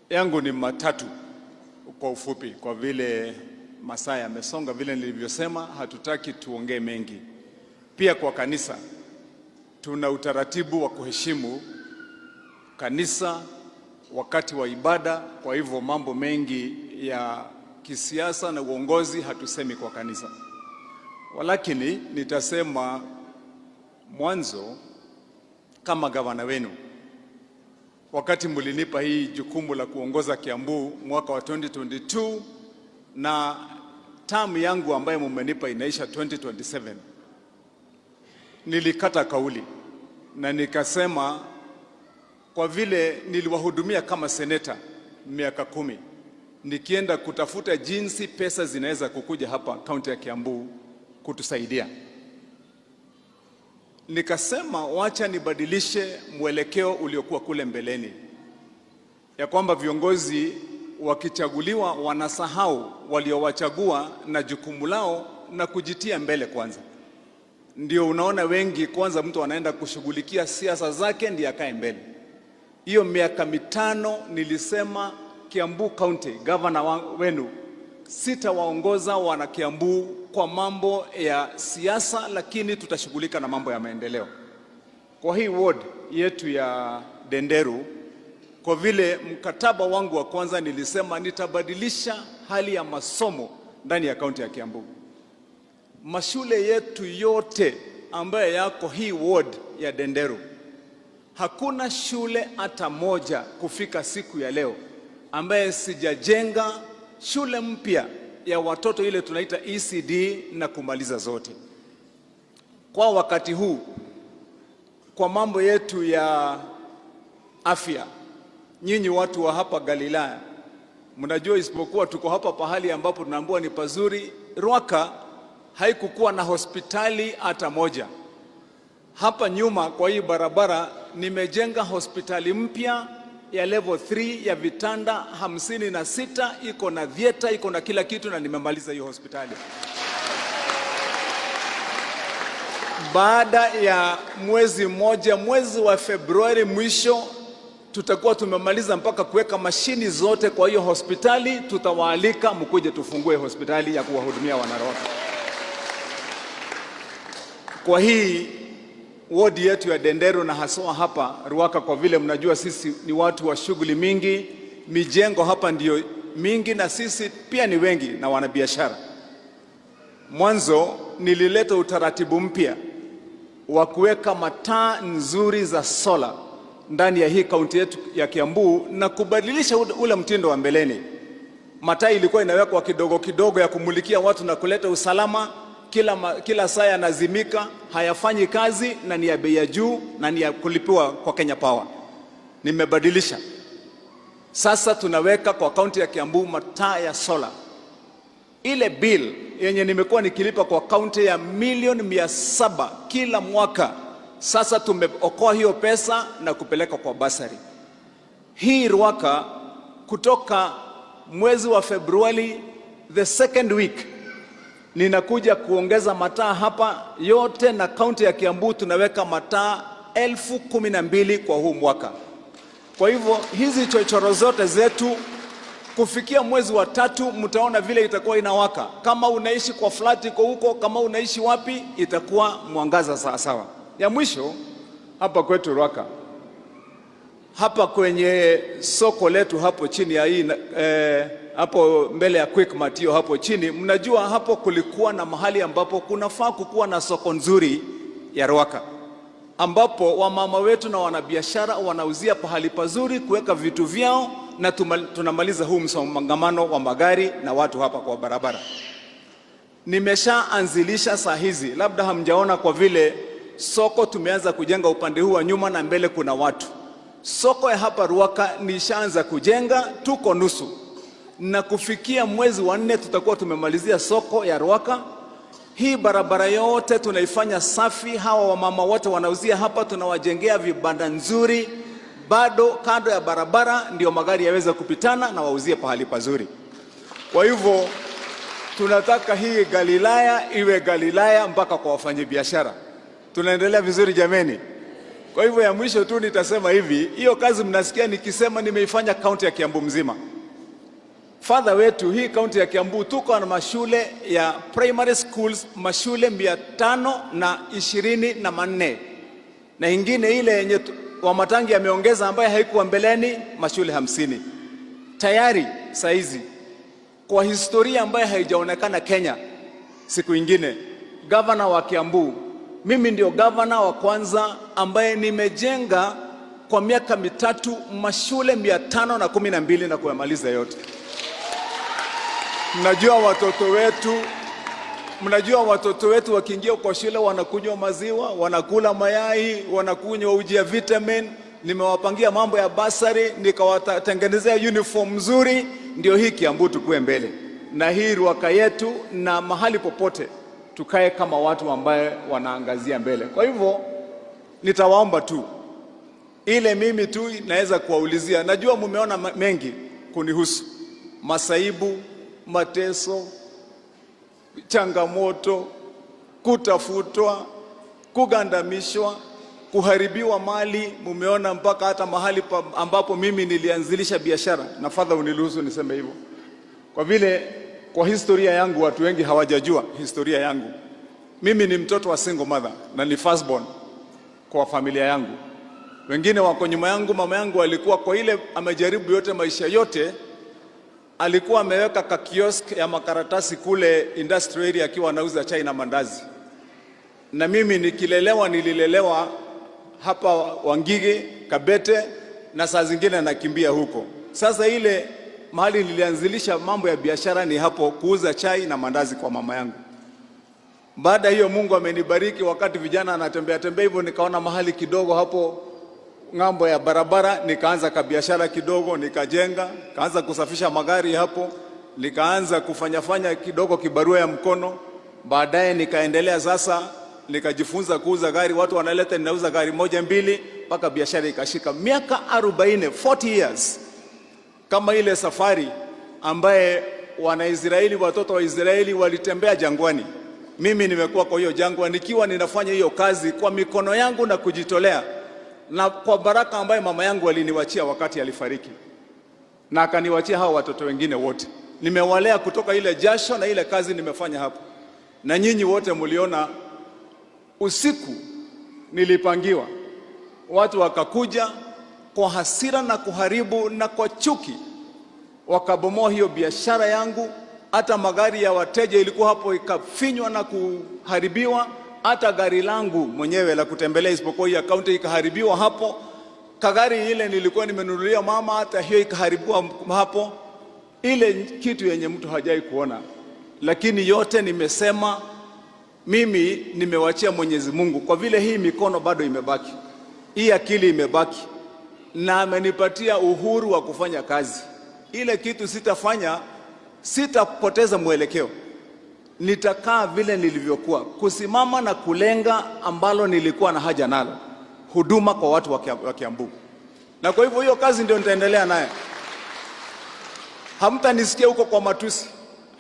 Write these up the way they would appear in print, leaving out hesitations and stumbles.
yangu ni matatu kwa ufupi, kwa vile masaa yamesonga. Vile nilivyosema, hatutaki tuongee mengi. Pia kwa kanisa tuna utaratibu wa kuheshimu kanisa wakati wa ibada. Kwa hivyo mambo mengi ya kisiasa na uongozi hatusemi kwa kanisa. Walakini nitasema mwanzo, kama gavana wenu, wakati mlinipa hii jukumu la kuongoza Kiambu mwaka wa 2022 na term yangu ambayo mmenipa inaisha 2027, nilikata kauli na nikasema, kwa vile niliwahudumia kama seneta miaka 10, nikienda kutafuta jinsi pesa zinaweza kukuja hapa kaunti ya Kiambu kutusaidia, nikasema wacha nibadilishe mwelekeo uliokuwa kule mbeleni, ya kwamba viongozi wakichaguliwa wanasahau waliowachagua na jukumu lao na kujitia mbele kwanza. Ndio unaona wengi kwanza mtu anaenda kushughulikia siasa zake ndiye akae mbele. Hiyo miaka 5 nilisema Kiambu County, governor wenu, sitawaongoza wana Kiambu kwa mambo ya siasa, lakini tutashughulika na mambo ya maendeleo. Kwa hii ward yetu ya Denderu, kwa vile mkataba wangu wa kwanza nilisema nitabadilisha hali ya masomo ndani ya kaunti ya Kiambu. Mashule yetu yote ambayo yako hii ward ya Denderu, hakuna shule hata moja kufika siku ya leo ambaye sijajenga shule mpya ya watoto, ile tunaita ECD, na kumaliza zote. Kwa wakati huu, kwa mambo yetu ya afya, nyinyi watu wa hapa Galilaya mnajua, isipokuwa tuko hapa pahali ambapo tunaambiwa ni pazuri, Ruaka haikukuwa na hospitali hata moja. Hapa nyuma kwa hii barabara nimejenga hospitali mpya ya level 3 ya vitanda 56, iko na theater, iko na kila kitu, na nimemaliza hiyo hospitali. Baada ya mwezi mmoja, mwezi wa Februari mwisho, tutakuwa tumemaliza mpaka kuweka mashini zote kwa hiyo hospitali. Tutawaalika mkuje tufungue hospitali ya kuwahudumia wanaroka. Kwa hii wodi yetu ya Denderu na haswa hapa Ruaka, kwa vile mnajua sisi ni watu wa shughuli mingi, mijengo hapa ndio mingi, na sisi pia ni wengi na wanabiashara. Mwanzo nilileta utaratibu mpya wa kuweka mataa nzuri za sola ndani ya hii kaunti yetu ya Kiambu na kubadilisha ule mtindo wa mbeleni. Mataa ilikuwa inawekwa kidogo kidogo ya kumulikia watu na kuleta usalama. Kila saa yanazimika, hayafanyi kazi na ni ya bei ya juu na ni ya kulipiwa kwa Kenya Power. Nimebadilisha. Sasa tunaweka kwa kaunti ya Kiambu mataa ya sola. Ile bill yenye nimekuwa nikilipa kwa kaunti ya milioni 700 kila mwaka, sasa tumeokoa hiyo pesa na kupeleka kwa basari. Hii Ruaka, kutoka mwezi wa Februari, the second week, ninakuja kuongeza mataa hapa yote, na kaunti ya Kiambu tunaweka mataa 12,000 kwa huu mwaka. Kwa hivyo hizi chochoro zote zetu kufikia mwezi wa 3 mtaona vile itakuwa inawaka. Kama unaishi kwa flat iko huko, kama unaishi wapi, itakuwa mwangaza sawa sawa. Ya mwisho, hapa kwetu Ruaka, hapa kwenye soko letu hapo chini ya hii hapo mbele ya Quickmart hiyo hapo chini, mnajua hapo kulikuwa na mahali ambapo kunafaa kukuwa na soko nzuri ya Ruaka, ambapo wamama wetu na wanabiashara wanauzia pahali pazuri kuweka vitu vyao, na tunamaliza huu msongamano wa magari na watu hapa kwa barabara. Nimeshaanzilisha saa hizi, labda hamjaona kwa vile soko tumeanza kujenga upande huu wa nyuma na mbele kuna watu. Soko ya hapa Ruaka nishaanza kujenga, tuko nusu, na kufikia mwezi wa 4 tutakuwa tumemalizia soko ya Ruaka. Hii barabara yote tunaifanya safi. Hawa wamama wote wanauzia hapa, tunawajengea vibanda nzuri bado kando ya barabara, ndio magari yaweza kupitana na wauzie pahali pazuri. Kwa hivyo tunataka hii Galilaya iwe Galilaya mpaka kwa wafanyabiashara. Tunaendelea vizuri jameni? Kwa hivyo ya mwisho tu nitasema hivi, hiyo kazi mnasikia nikisema nimeifanya kaunti ya Kiambu mzima. Father wetu, hii kaunti ya Kiambu tuko na mashule ya primary schools mashule 524 na ingine ile yenye Wamatangi ameongeza ambaye haikuwa mbeleni mashule 50 tayari saizi. Kwa historia ambaye haijaonekana Kenya siku ingine, gavana wa Kiambu, mimi ndio gavana wa kwanza ambaye nimejenga kwa miaka mitatu mashule 512 na kuyamaliza yote. Mnajua watoto wetu wakiingia kwa shule wanakunywa maziwa, wanakula mayai, wanakunywa uji ya vitamin. Nimewapangia mambo ya basari, nikawatengenezea uniform nzuri, ndio hii Kiambu tukue mbele. Na hii Ruaka yetu na mahali popote tukae kama watu ambaye wanaangazia mbele. Kwa hivyo nitawaomba tu, ile mimi tu naweza kuwaulizia, najua mumeona mengi kunihusu, masaibu, mateso, changamoto, kutafutwa, kugandamishwa, kuharibiwa mali. Mumeona mpaka hata mahali ambapo mimi nilianzilisha biashara, na Father uniruhusu niseme hivyo, kwa vile kwa historia yangu watu wengi hawajajua historia yangu. Mimi ni mtoto wa single mother na ni firstborn kwa familia yangu. Wengine wako nyuma yangu. Mama yangu alikuwa kwa ile amejaribu yote maisha yote, alikuwa ameweka ka kiosk ya makaratasi kule industry area akiwa anauza chai na mandazi. Na mimi nililelewa hapa Wangige, Kabete, na saa zingine nakimbia huko. Sasa ile mahali nilianzilisha mambo ya biashara ni hapo, kuuza chai na mandazi kwa mama yangu. Baada hiyo Mungu amenibariki, wakati vijana anatembea hivyo, nikaona mahali kidogo hapo ngambo ya barabara, nikaanza kabiashara kidogo, nikajenga, kaanza kusafisha magari hapo, nikaanza kufanya kidogo kibarua ya mkono. Baadaye nikaendelea sasa, nikajifunza kuuza gari, watu wanaleta, ninauza gari moja mbili, mpaka biashara ikashika. Miaka 40 years. Kama ile safari ambaye Wanaisraeli, watoto wa Israeli walitembea jangwani, mimi nimekuwa kwa hiyo jangwa nikiwa ninafanya hiyo kazi kwa mikono yangu na kujitolea, na kwa baraka ambaye mama yangu aliniwachia wakati alifariki, na akaniwachia hao watoto wengine wote. Nimewalea kutoka ile jasho na ile kazi nimefanya hapo. Na nyinyi wote mliona usiku nilipangiwa, watu wakakuja kwa hasira na kuharibu na kwa chuki, wakabomoa hiyo biashara yangu. Hata magari ya wateja ilikuwa hapo ikafinywa na kuharibiwa. Hata gari langu mwenyewe la kutembelea isipokuwa hii akaunti ikaharibiwa hapo. Kagari ile nilikuwa nimenunulia mama, hata hiyo ikaharibiwa hapo. Ile kitu yenye mtu hajai kuona. Lakini yote nimesema mimi nimewachia Mwenyezi Mungu, kwa vile hii mikono bado imebaki, hii akili imebaki, na amenipatia uhuru wa kufanya kazi. Ile kitu sitafanya, sitapoteza mwelekeo. Nitakaa vile nilivyokuwa, kusimama na kulenga ambalo nilikuwa na haja nalo, huduma kwa watu wa Kiambu. Na kwa hivyo hiyo kazi ndio nitaendelea naye. Hamtanisikia huko kwa matusi,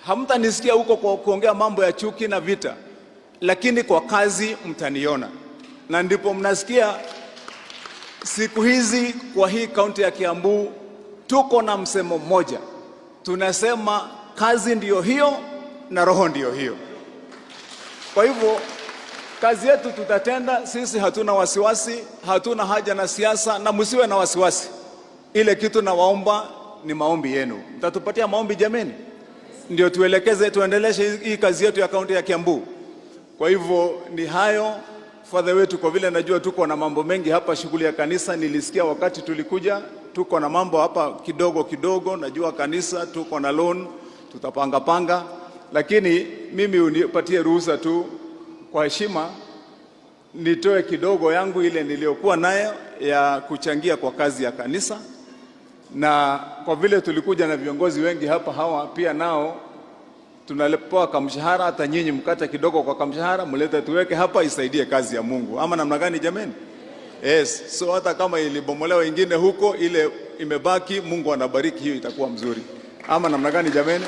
hamtanisikia huko kwa kuongea mambo ya chuki na vita, lakini kwa kazi mtaniona. Na ndipo mnasikia siku hizi kwa hii kaunti ya Kiambu tuko na msemo mmoja, tunasema kazi ndiyo hiyo na roho ndiyo hiyo. Kwa hivyo kazi yetu tutatenda, sisi hatuna wasiwasi, hatuna haja na siasa, na msiwe na wasiwasi. Ile kitu nawaomba ni maombi yenu. Mtatupatia maombi jameni, ndio tuelekeze, tuendeleshe hii kazi yetu ya kaunti ya Kiambu. Kwa hivyo ni hayo Father wetu, kwa vile najua tuko na mambo mengi hapa, shughuli ya kanisa. Nilisikia wakati tulikuja tuko na mambo hapa kidogo, najua kanisa tuko na loan, tutapanga, lakini mimi unipatie ruhusa tu kwa heshima nitoe kidogo yangu ile niliyokuwa nayo ya kuchangia kwa kazi ya kanisa. Na kwa vile tulikuja na viongozi wengi hapa, hawa pia nao tunalepoa kamshahara, hata nyinyi mkate kidogo kwa kamshahara, mlete tuweke hapa isaidie kazi ya Mungu. Ama namna gani jameni? Yes, so hata kama ilibomolewa ingine huko, ile imebaki, Mungu anabariki, hiyo itakuwa mzuri. Ama namna gani jameni?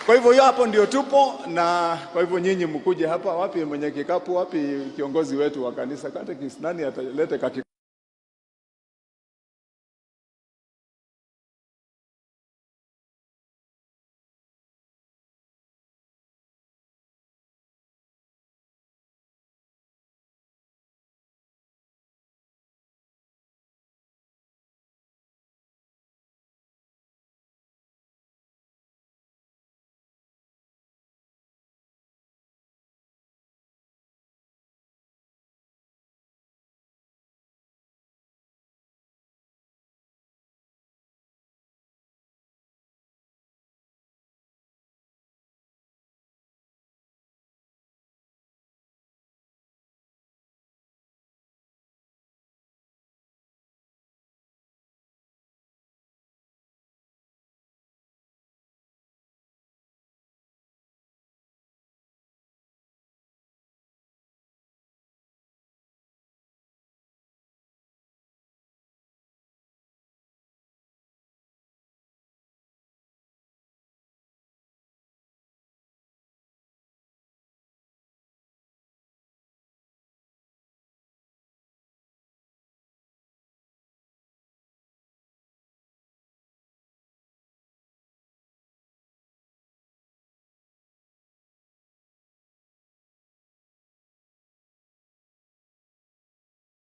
Kwa hivyo hiyo hapo ndio tupo, na kwa hivyo nyinyi mkuje hapa. Wapi mwenye kikapu? Wapi kiongozi wetu wa kanisa? Katekista nani atalete kaki?